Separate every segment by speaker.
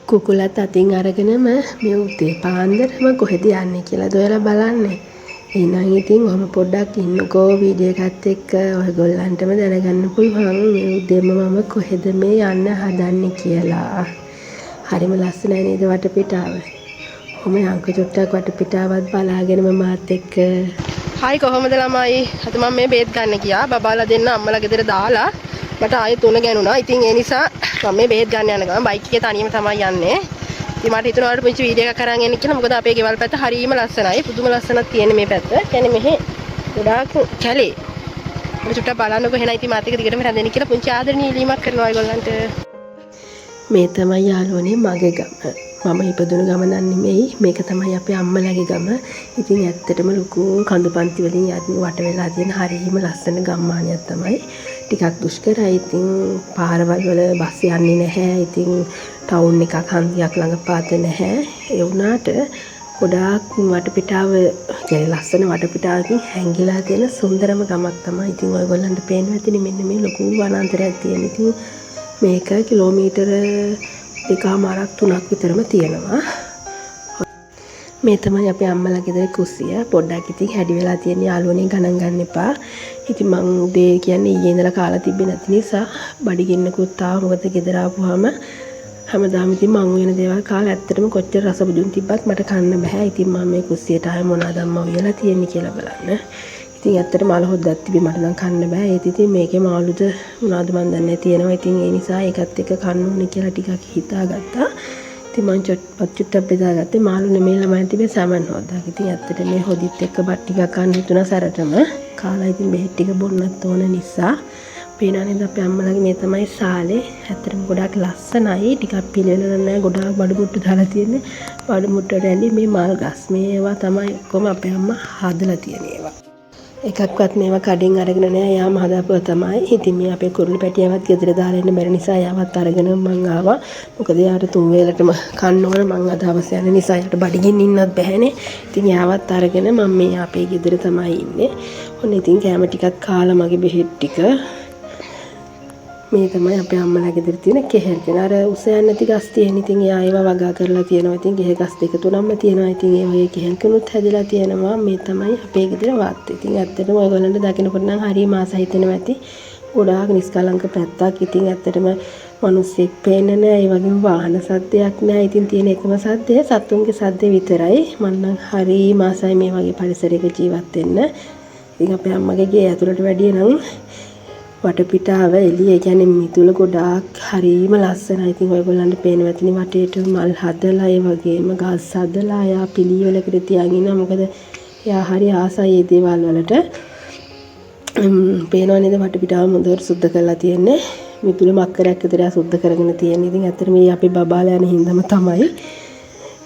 Speaker 1: කුකුලත් අතින් අරගෙනම මේ උදේ පාන්දරම කොහෙද යන්නේ කියලා දොයලා බලන්නේ. එහෙනම් ඉතින් ඔහම පොඩ්ඩක් ඉන්නකෝ වීඩියෝ එකත් එක්ක ඔයගොල්ලන්ටම දැනගන්න පුළුවන් මේ උදේම මම කොහෙද මේ යන්න හදන්නේ කියලා. හරිම ලස්සනයි නේද වටපිටාව. ඔහම යංක චුට්ටක් වටපිටාවත් බලාගෙනම මාත් එක්ක. හායි කොහොමද ළමයි? අද මම මේ බේත් ගන්න ගියා. බබාලා දෙන්න අම්මලා ගෙදර දාලා මට ආයෙ තුන ගෑනුණා. ඉතින් ඒ නිසා මම මේ බේත් ගන්න යන ගමන් බයික් එකේ තනියම තමයි යන්නේ. ඉතින් මට හිතුණා ඔයාලට පුංචි වීඩියෝ එකක් අරන් එන්න කියලා. මොකද අපේ ගෙවල් පැත්ත හරීම ලස්සනයි. පුදුම ලස්සනක් තියෙන මේ පැත්ත. කියන්නේ මෙහෙ ගොඩාක් කැලේ. මට චුට්ටක් බලන්නකෝ එහෙනම් ඉතින් මාත් එක්ක දිගටම රැඳෙන්න කියලා පුංචි ආදරණීය ඉල්ලීමක් කරනවා ඔයගොල්ලන්ට. මේ තමයි යාළුවනේ මගේ ගම. මම ඉපදුණු ගම නම් නෙමෙයි. මේක තමයි අපේ අම්මලාගේ ගම. ඉතින් ඇත්තටම ලොකු කඳු පන්ති වලින් වට වෙලා තියෙන හරියම ලස්සන ගම්මානයක් තමයි. ටිකක් දුෂ්කරයි. ඉතින් පාරවල් වල බස් යන්නේ නැහැ. ඉතින් ටවුන් එකක් හන්දියක් ළඟ පාත නැහැ. ඒ වුණාට ගොඩාක් වටපිටාව කියන්නේ ලස්සන වටපිටාවකින් හැංගිලා තියෙන සුන්දරම ගමක් තමයි. ඉතින් ඔයගොල්ලන්ට පේනවා ඇතිනේ මෙන්න මේ ලොකු වනාන්තරයක් තියෙන. ඉතින් මේක කිලෝමීටර 2.5 3ක් විතරම තියෙනවා. මේ තමයි අපේ අම්මලා ගෙදර කුස්සිය. පොඩ්ඩක් ඉතින් හැඩි වෙලා තියෙන යාළුවනේ ගණන් ගන්න එපා. ඉතින් මං උදේ කියන්නේ ඊයේ ඉඳලා කාලා තිබ්බේ නැති නිසා බඩගින්නකුත් ආවා. මොකද ගෙදර ආපුවාම හැමදාම ඉතින් මං වෙන දේවල් කාලා ඇත්තටම කොච්චර රස බුදුන් තිබ්බත් මට කන්න බෑ. ඉතින් මම මේ කුස්සියට ආයේ මොනවද අම්මා උයලා තියෙන්නේ කියලා බලන්න. ඉතින් ඇත්තටම මාළු හොද්දක් තිබි මට නම් කන්න බෑ. ඒත් ඉතින් මේකේ මාළුද මොනවද මන් දන්නේ තියෙනවා. ඉතින් ඒ නිසා ඒකත් එක්ක කන්න ඕනේ කියලා ටිකක් හිතාගත්තා. ඉතින් මං චුට්ටක් බෙදාගත්තේ මාළු නෙමෙයි ළමයි තිබේ සමන් හොද්දක්. ඉතින් ඇත්තට මේ හොදිත් එක්ක බත් ටිකක් කන්න හිතුණා සැරටම. කාලා ඉතින් බෙහෙත් ටික බොන්නත් ඕන නිසා පේනවා නේද අපේ අම්මලාගේ මේ තමයි සාලේ. ඇත්තටම ගොඩාක් ලස්සනයි. ටිකක් පිළිවෙල නැහැ. ගොඩාක් බඩු මුට්ටු දාලා තියෙන්නේ. බඩු මුට්ටුවට ඇලි මේ මල් ගස් මේවා තමයි ඔක්කොම අපේ අම්මා හදලා තියෙන ඒවා. එකක්වත් මේවා කඩෙන් අරගෙන නෑ. යාම හදාපුවා තමයි. ඉතින් මේ අපේ කුරුළු පැටියවත් ගෙදර දාලා ඉන්න බැරි නිසා යාවත් අරගෙන මං ආවා. මොකද යාට තුන් වේලටම කන්න ඕන. මං අද හවස යන නිසා යාට බඩගින්න ඉන්නත් බැහැනේ. ඉතින් යාවත් අරගෙන මම මේ අපේ ගෙදර තමයි ඉන්නේ. ඔන්න ඉතින් කෑම ටිකක් කාලා මගේ බෙහෙත් ටික මේ තමයි අපේ අම්මලා ගෙදර තියෙන කෙහෙල් කියන අර උස යන්නේ නැති ගස් තියෙන. ඉතින් එයා ඒවා වගා කරලා තියෙනවා. ඉතින් ගෙහෙල් ගස් දෙක තුනක්ම තියෙනවා. ඉතින් ඒ වගේ කෙහෙල් කනුත් හැදිලා තියෙනවා. මේ තමයි අපේ ගෙදර වාත්තේ. ඉතින් ඇත්තටම ඔයගොල්ලන්ට දකින්නකොට නම් හරියම ආසයි හිතෙනවා ඇති. ගොඩාක් නිස්කලංක පැත්තක්. ඉතින් ඇත්තටම මිනිස්සෙක් පේන්නේ නැහැ. ඒ වගේම වාහන සද්දයක් නැහැ. ඉතින් තියෙන එකම සද්දය සතුන්ගේ සද්දේ විතරයි. මම නම් හරියම ආසයි මේ වගේ පරිසරයක ජීවත් වෙන්න. ඉතින් අපේ අම්මගේ ගේ ඇතුළට වැඩිය නම් වටපිටාව එළිය කියන්නේ මිතුල ගොඩාක් හරිම ලස්සනයි. ඉතින් ඔයගොල්ලන්ට පේනවා ඇතිනේ වටේට මල් හදලා ඒ වගේම ගස් හදලා එයා පිළිවෙලකට තියන් ඉන්නවා. මොකද එයා හරි ආසයි මේ දේවල් වලට. පේනවා නේද වටපිටාව හොඳට සුද්ධ කරලා තියෙන්නේ. මිතුල මක්කරයක් විතර සුද්ධ කරගෙන තියෙන්නේ. ඉතින් ඇත්තට මේ අපේ බබාලා යන හින්දාම තමයි.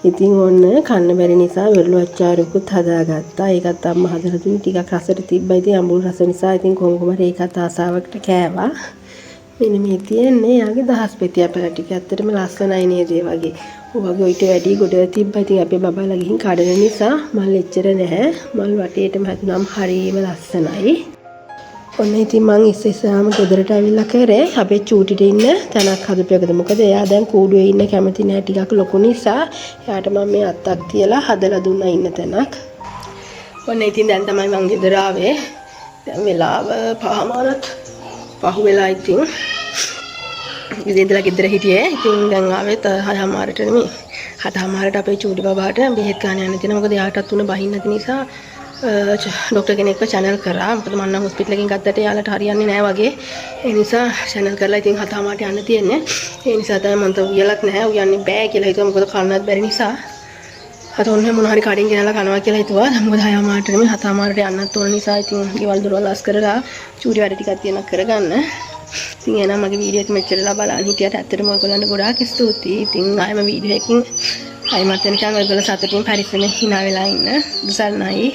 Speaker 1: ඉතින් ඔන්න කන්න බැරි නිසා වෙරළු අච්චාරුකුත් හදාගත්තා. ඒකත් අම්මා හදලා දුන්නේ. ටිකක් රසට තිබ්බා. ඉතින් අඹුල් රස නිසා ඉතින් කොහොමද ඒකත් ආසාවකට කෑවා. මෙන්න මේ තියෙන්නේ යාගේ දහස් පෙතිය පැල ටික. ඇත්තටම ලස්සනයි නේද ඒ වගේ. ඔය වගේ ඊට වැඩි ගොඩ තිබ්බා. ඉතින් අපේ බබාලා ගිහින් කඩන නිසා මල් එච්චර නැහැ. මල් වටේටම හැදුනම හරිම ලස්සනයි. ඔන්න ඉතින් මං ඉස්සෙල්ලාම ගෙදරට ඇවිල්ලා කරේ අපේ චූටිට ඉන්න තැනක් හදපියකද. මොකද එයා දැන් කූඩුවේ ඉන්න කැමති නෑ ටිකක් ලොකු නිසා. එයාට මම මේ අත්තක් තියලා හදලා දුන්නා ඉන්න තැනක්. ඔන්න ඉතින් දැන් තමයි මං ගෙදර ආවේ. දැන් වෙලාව 5:00 පහු වෙලා ඉතින් ඉඳලා ගෙදර හිටියේ. ඉතින් දැන් ආවේ 6:00ට නෙමෙයි 7:00ට අපේ චූටි බබාට බෙහෙත් ගන්න යන්න තියෙනවා. මොකද එයාටත් උන බහින්න නැති නිසා ඩොක්ටර් කෙනෙක්ව channel කරා. මොකද මම නම් හොස්පිටල් එකකින් ගත්තට යාලට හරියන්නේ නැහැ වගේ. ඒ නිසා channel කරලා ඉතින් 7:00ට යන්න තියෙන්නේ. ඒ නිසා තමයි මම උයලක් නැහැ. උයන්නේ බෑ කියලා හිතුවා. මොකද කන්නත් බැරි නිසා. අත ඔන්නේ මොන හරි කඩින් ගෙනලා කනවා කියලා හිතුවා. මොකද 6:00ට නෙමෙයි 7:00ට යන්නත් ඕන නිසා ඉතින් ගෙවල් දොරවල් අස් කරලා චූටි වැඩ ටිකක් තියෙනවා කරගන්න. ඉතින් එහෙනම් මගේ වීඩියෝ එක මෙච්චරලා බලන්න හිටියට ඇත්තටම ඔයගොල්ලන්ට ගොඩාක් ස්තුතියි. ඉතින් ආයෙම වීඩියෝ එකකින් ආයෙමත් එනකන් ඔයගොල්ලෝ සතුටින් පරිස්සමෙන් hina වෙලා ඉන්න. දුසන්නයි.